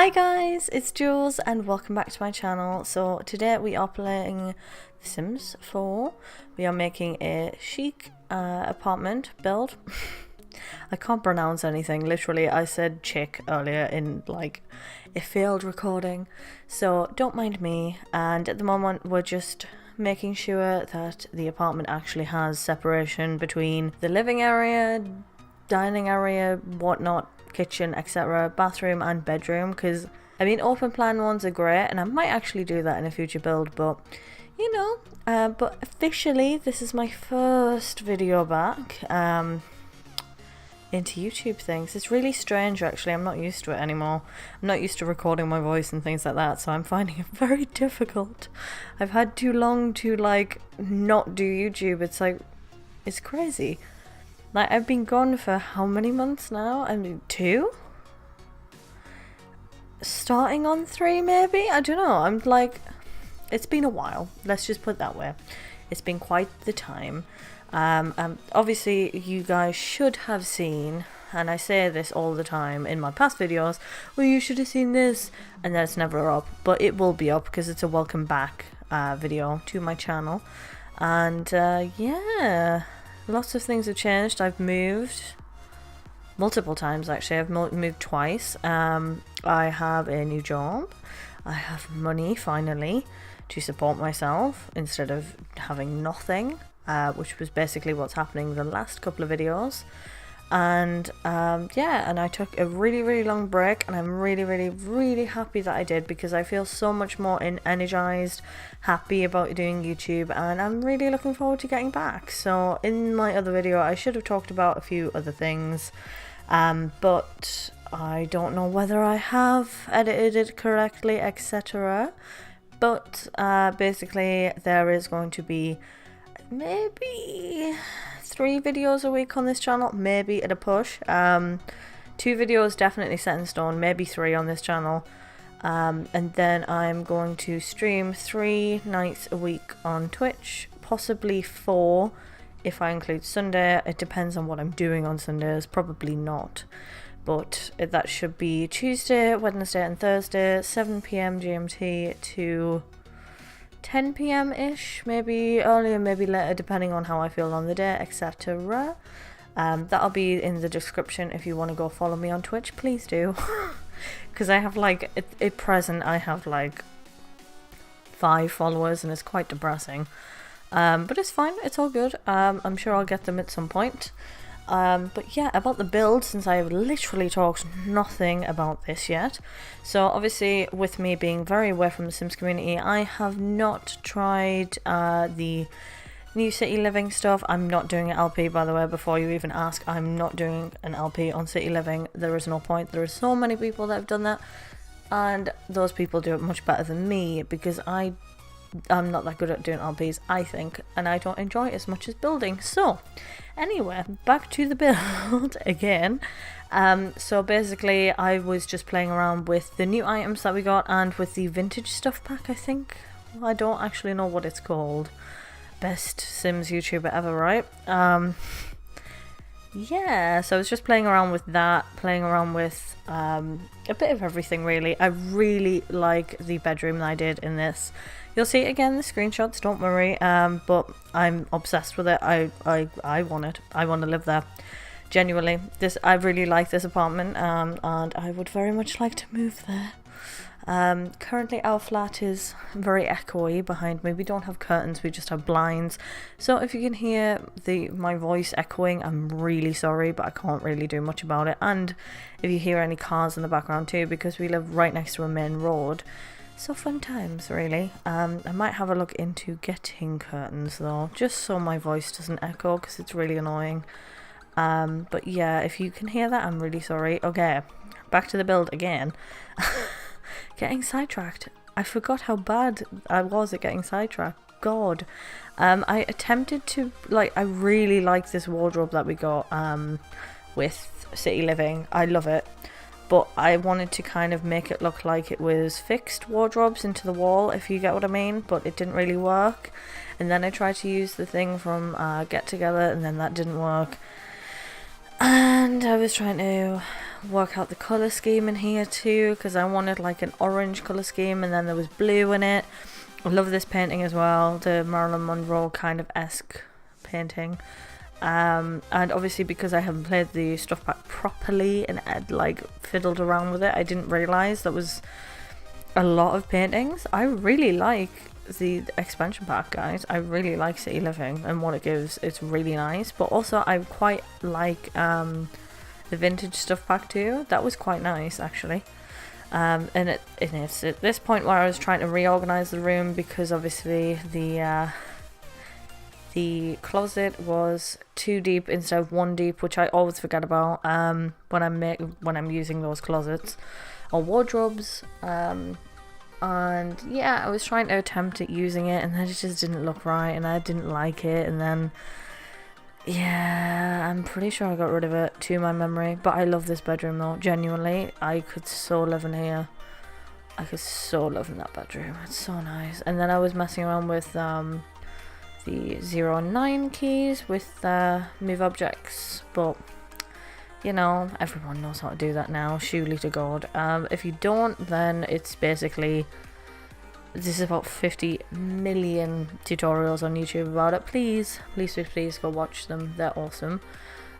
Hi guys, it's Jules and welcome back to my channel. So today we are playing The Sims 4. We are making a chic apartment build. I can't pronounce anything, literally I said chick earlier in like a failed recording, so don't mind me. And at the moment we're just making sure that the apartment actually has separation between the living area, dining area, whatnot, kitchen, etc., bathroom and bedroom, because I mean open plan ones are great and I might actually do that in a future build, but you know, but officially this is my first video back into YouTube things. It's really strange actually, I'm not used to it anymore. I'm not used to recording my voice and things like that, so I'm finding it very difficult. I've had too long to like not do YouTube. It's like, it's crazy. Like, I've been gone for how many months now? I mean, 2? Starting on 3 maybe? I don't know. I'm like, it's been a while. Let's just put it that way. It's been quite the time. Obviously, you guys should have seen, and I say this all the time in my past videos, well, you should have seen this, and then it's never up. But it will be up because it's a welcome back video to my channel. And yeah. Lots of things have changed. I've moved multiple times actually. I've moved twice. I have a new job. I have money finally to support myself instead of having nothing, which was basically what's happening the last couple of videos. And yeah, and I took a really long break, and I'm really happy that I did, because I feel so much more energized, happy about doing YouTube, and I'm really looking forward to getting back. So in my other video I should have talked about a few other things, but I don't know whether I have edited it correctly, etc. But basically there is going to be maybe 3 videos a week on this channel, maybe at a push. 2 videos definitely set in stone, maybe 3 on this channel. And then I'm going to stream 3 nights a week on Twitch, possibly 4 if I include Sunday. It depends on what I'm doing on Sundays, probably not. But that should be Tuesday, Wednesday and Thursday, 7 PM GMT to 10 PM ish, maybe earlier, maybe later, depending on how I feel on the day, etc. That'll be in the description if you want to go follow me on Twitch, please do. Because I have like, at present I have like 5 followers and it's quite depressing. But it's fine, it's all good. I'm sure I'll get them at some point. But yeah, about the build, since I have literally talked nothing about this yet. So obviously with me being very away from the Sims community, I have not tried the new city living stuff. I'm not doing an LP, by the way, before you even ask. I'm not doing an LP on city living. There is no point. There are so many people that have done that, and those people do it much better than me, because I'm not that good at doing LPs, I think, and I don't enjoy it as much as building. So anyway, back to the build again. So basically I was just playing around with the new items that we got and with the vintage stuff pack, I think. I don't actually know what it's called. Best Sims YouTuber ever, right? Yeah, so I was just playing around with that, playing around with a bit of everything really. I really like the bedroom that I did in this. You'll see it again in the screenshots, don't worry, but I'm obsessed with it. I want it. I want to live there. Genuinely, I really like this apartment, and I would very much like to move there. Currently our flat is very echoey behind me. We don't have curtains, we just have blinds. So if you can hear my voice echoing, I'm really sorry, but I can't really do much about it. And if you hear any cars in the background too, because we live right next to a main road. So fun times, really. I might have a look into getting curtains though, just so my voice doesn't echo, because it's really annoying. But yeah, if you can hear that, I'm really sorry. Okay, back to the build again. Getting sidetracked. I forgot how bad I was at getting sidetracked. God. I attempted to, like, I really like this wardrobe that we got with City Living. I love it. But I wanted to kind of make it look like it was fixed wardrobes into the wall, if you get what I mean, but it didn't really work. And then I tried to use the thing from Get Together, and then that didn't work. And I was trying to, work out the colour scheme in here too, because I wanted like an orange colour scheme, and then there was blue in it. I love this painting as well, the Marilyn Monroe kind of esque painting. And obviously because I haven't played the stuff pack properly and had like fiddled around with it, I didn't realise that was a lot of paintings. I really like the expansion pack, guys. I really like City Living and what it gives. It's really nice, but also I quite like the vintage stuff pack too. That was quite nice actually. And it's at this point where I was trying to reorganize the room, because obviously the closet was 2 deep instead of 1 deep, which I always forget about when I'm using those closets or wardrobes. And yeah, I was trying to attempt at using it, and then it just didn't look right, and I didn't like it, and then yeah, I'm pretty sure I got rid of it to my memory. But I love this bedroom though, genuinely. I could so live in here. I could so live in that bedroom. It's so nice. And then I was messing around with the 0 and 9 keys with move objects, but you know, everyone knows how to do that now, surely to God. If you don't, then it's basically, this is about 50 million tutorials on YouTube about it. Please go watch them. They're awesome.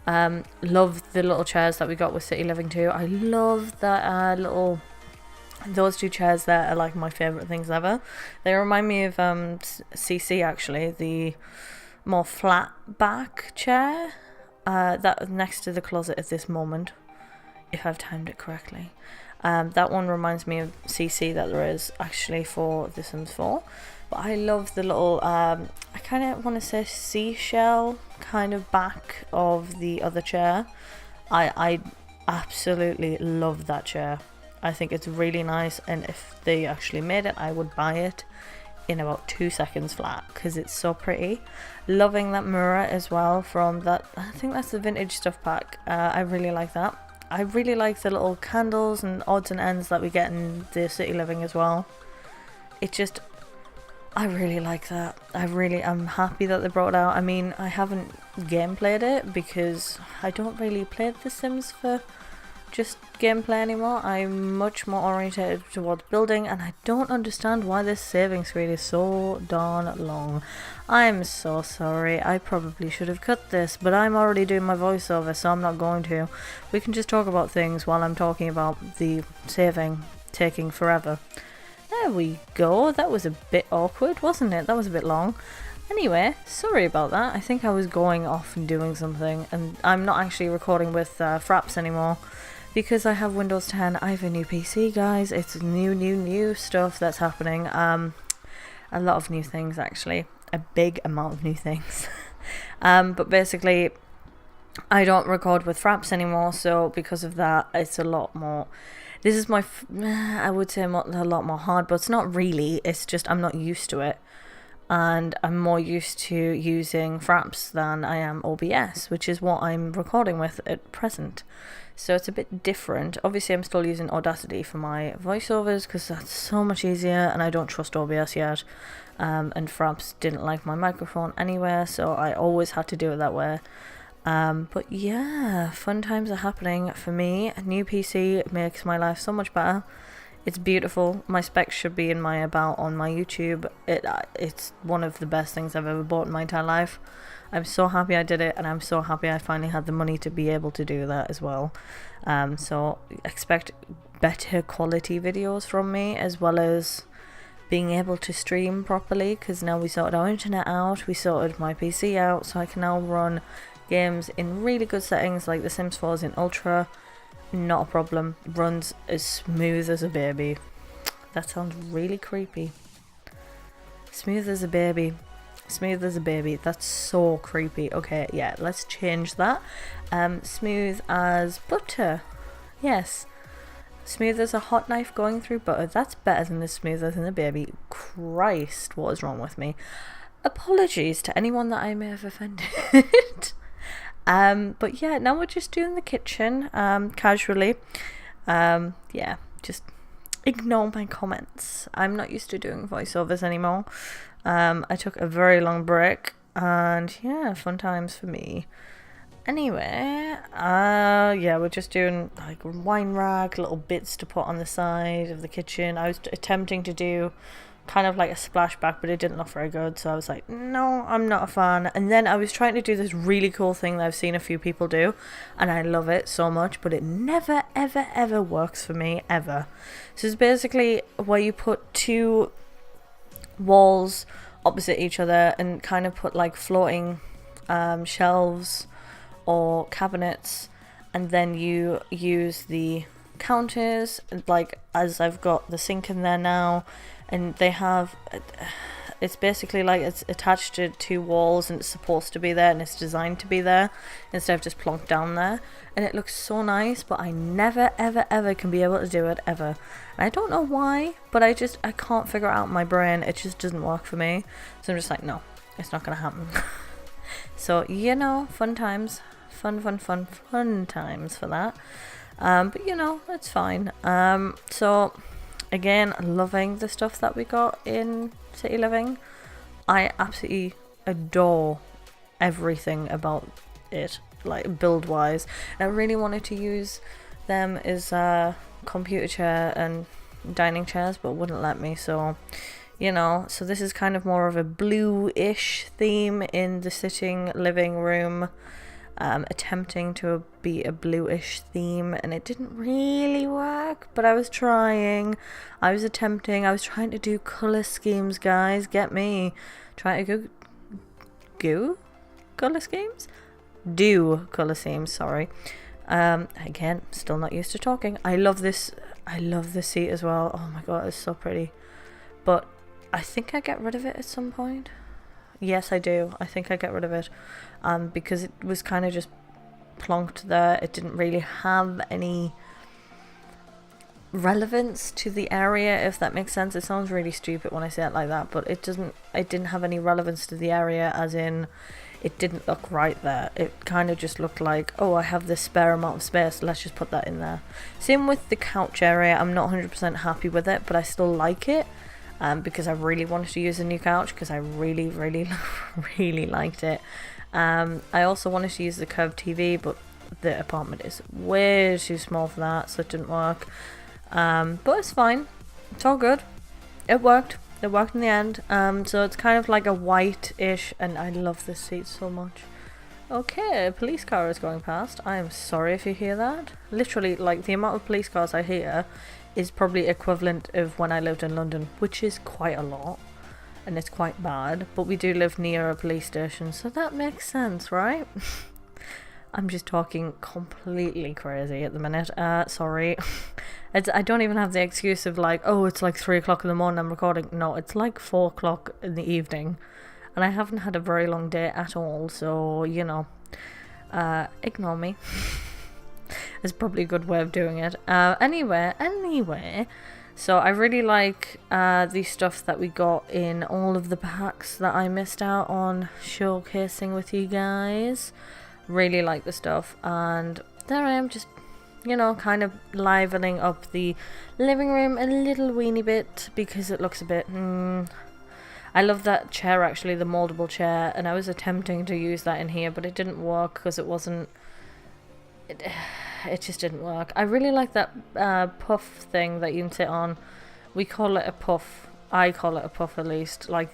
Love the little chairs that we got with City Living too. I love that those 2 chairs there are like my favourite things ever. They remind me of CC actually, the more flat back chair that next to the closet at this moment, if I've timed it correctly. That one reminds me of CC that there is actually for The Sims 4. But I love the little, I kind of want to say seashell kind of back of the other chair. I absolutely love that chair. I think it's really nice, and if they actually made it, I would buy it in about 2 seconds flat, because it's so pretty. Loving that mirror as well from that, I think that's the vintage stuff pack. I really like that. I really like the little candles and odds and ends that we get in the City Living as well. It just, I really like that. I'm happy that they brought it out. I mean, I haven't gameplayed it because I don't really play The Sims for just gameplay anymore. I'm much more oriented towards building, and I don't understand why this saving screen is so darn long. I'm so sorry. I probably should have cut this, but I'm already doing my voiceover, so I'm not going to. We can just talk about things while I'm talking about the saving taking forever. There we go. That was a bit awkward, wasn't it? That was a bit long. Anyway, sorry about that. I think I was going off and doing something, and I'm not actually recording with Fraps anymore. Because I have Windows 10, I have a new PC, guys. It's new stuff that's happening. A lot of new things, actually. A big amount of new things. But basically, I don't record with Fraps anymore, so because of that, it's a lot more... This is my... I would say a lot more hard, but it's not really. It's just I'm not used to it. And I'm more used to using Fraps than I am OBS, which is what I'm recording with at present. So it's a bit different. Obviously, I'm still using Audacity for my voiceovers because that's so much easier, and I don't trust OBS yet. And Fraps didn't like my microphone anywhere, so I always had to do it that way. But yeah, fun times are happening for me. A new PC makes my life so much better. It's beautiful. My specs should be in my about on my YouTube. It's one of the best things I've ever bought in my entire life. I'm so happy I did it, and I'm so happy I finally had the money to be able to do that as well. So expect better quality videos from me, as well as being able to stream properly, because now we sorted our internet out, we sorted my PC out, so I can now run games in really good settings like The Sims 4 in Ultra. Not a problem. Runs as smooth as a baby. That sounds really creepy. Smooth as a baby. Smooth as a baby. That's so creepy. Okay, yeah, let's change that. Smooth as butter. Yes. Smooth as a hot knife going through butter. That's better than the smooth as in a baby. Christ, what is wrong with me? Apologies to anyone that I may have offended. But yeah, now we're just doing the kitchen, casually. Yeah, just ignore my comments. I'm not used to doing voiceovers anymore. I took a very long break, and yeah, fun times for me. Anyway, yeah, we're just doing like wine rack, little bits to put on the side of the kitchen. I was attempting to do kind of like a splashback, but it didn't look very good, so I was like, no, I'm not a fan. And then I was trying to do this really cool thing that I've seen a few people do, and I love it so much, but it never ever ever works for me, ever. So it's basically where you put two walls opposite each other and kind of put like floating shelves or cabinets, and then you use the counters, like as I've got the sink in there now, and they have, it's basically like it's attached to two walls and it's supposed to be there and it's designed to be there instead of just plonked down there, and it looks so nice, but I never ever ever can be able to do it ever, and I don't know why, but I can't figure it out in my brain. It just doesn't work for me, so I'm just like, no, it's not gonna happen. So you know, fun times, fun times for that. But you know, it's fine. So again, loving the stuff that we got in City Living. I absolutely adore everything about it, like build wise. And I really wanted to use them as a computer chair and dining chairs, but wouldn't let me, so you know. So this is kind of more of a blue-ish theme in the sitting living room, attempting to be a bluish theme, and it didn't really work, but I was trying, I was trying to do color schemes, guys, get me, trying to do color schemes, sorry. Again, still not used to talking. I love this seat as well. Oh my god, it's so pretty, but I think I get rid of it at some point. Yes, I do. I think I get rid of it, because it was kind of just plonked there. It didn't really have any relevance to the area, if that makes sense. It sounds really stupid when I say it like that, but it didn't have any relevance to the area, as in it didn't look right there. It kind of just looked like, oh, I have this spare amount of space, let's just put that in there. Same with the couch area. I'm not 100% happy with it, but I still like it. Because I really wanted to use a new couch, because I really really liked it. I also wanted to use the curved TV, but the apartment is way too small for that, so it didn't work. But it's fine, it's all good. It worked in the end. So it's kind of like a white-ish, and I love this seat so much. Okay, a police car is going past. I am sorry if you hear that. Literally, like, the amount of police cars I hear is probably equivalent of when I lived in London, which is quite a lot, and it's quite bad, but we do live near a police station, so that makes sense, right? I'm just talking completely crazy at the minute. Sorry. I don't even have the excuse of like, oh, it's like 3 o'clock in the morning I'm recording. No, it's like 4 o'clock in the evening, and I haven't had a very long day at all, so you know, ignore me. It's probably a good way of doing it. Anyway, so I really like the stuff that we got in all of the packs that I missed out on showcasing with you guys. Really like the stuff, and there I am, just, you know, kind of livening up the living room a little weeny bit, because it looks a bit I love that chair, actually, the moldable chair, and I was attempting to use that in here, but it didn't work because it wasn't, it just didn't work. I really like that puff thing that you can sit on. We call it a puff. I call it a puff, at least. Like,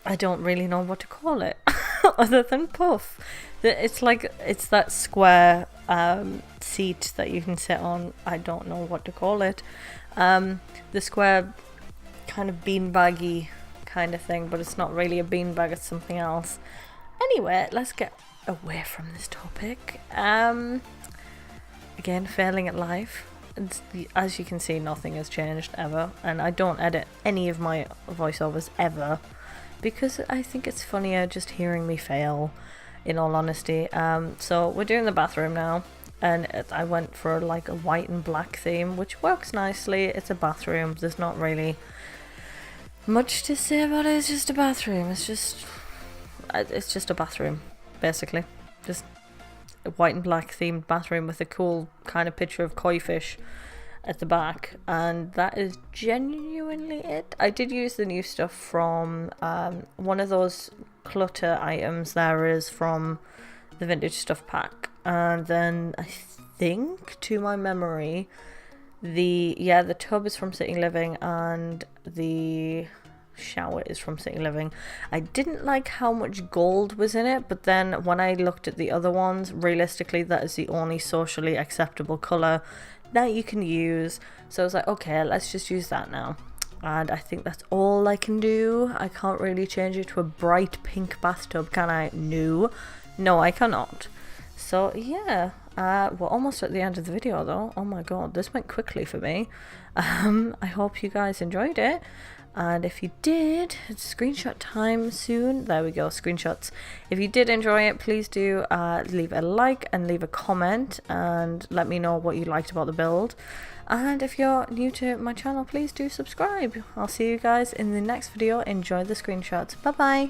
I don't really know what to call it other than puff. It's like, it's that square seat that you can sit on. I don't know what to call it. The square kind of beanbaggy kind of thing, but it's not really a beanbag, it's something else. Anyway, let's get away from this topic. Again, failing at life. As you can see, nothing has changed ever, and I don't edit any of my voiceovers ever, because I think it's funnier just hearing me fail, in all honesty. So we're doing the bathroom now, and I went for like a white and black theme, which works nicely. It's a bathroom, there's not really much to say about it. It's just a bathroom. It's just a bathroom, basically. Just a white and black themed bathroom with a cool kind of picture of koi fish at the back, and that is genuinely it. I did use the new stuff from one of those clutter items there is from the vintage stuff pack. And then I think, to my memory, the tub is from City Living and the shower is from City Living. I didn't like how much gold was in it, but then when I looked at the other ones, realistically that is the only socially acceptable colour that you can use. So I was like, okay, let's just use that now. And I think that's all I can do. I can't really change it to a bright pink bathtub, can I? No, I cannot. So yeah, we're almost at the end of the video though. Oh my god, this went quickly for me. I hope you guys enjoyed it. And if you did, it's screenshot time soon. There we go, screenshots. If you did enjoy it, please do leave a like and leave a comment and let me know what you liked about the build. And if you're new to my channel, please do subscribe. I'll see you guys in the next video. Enjoy the screenshots. Bye bye.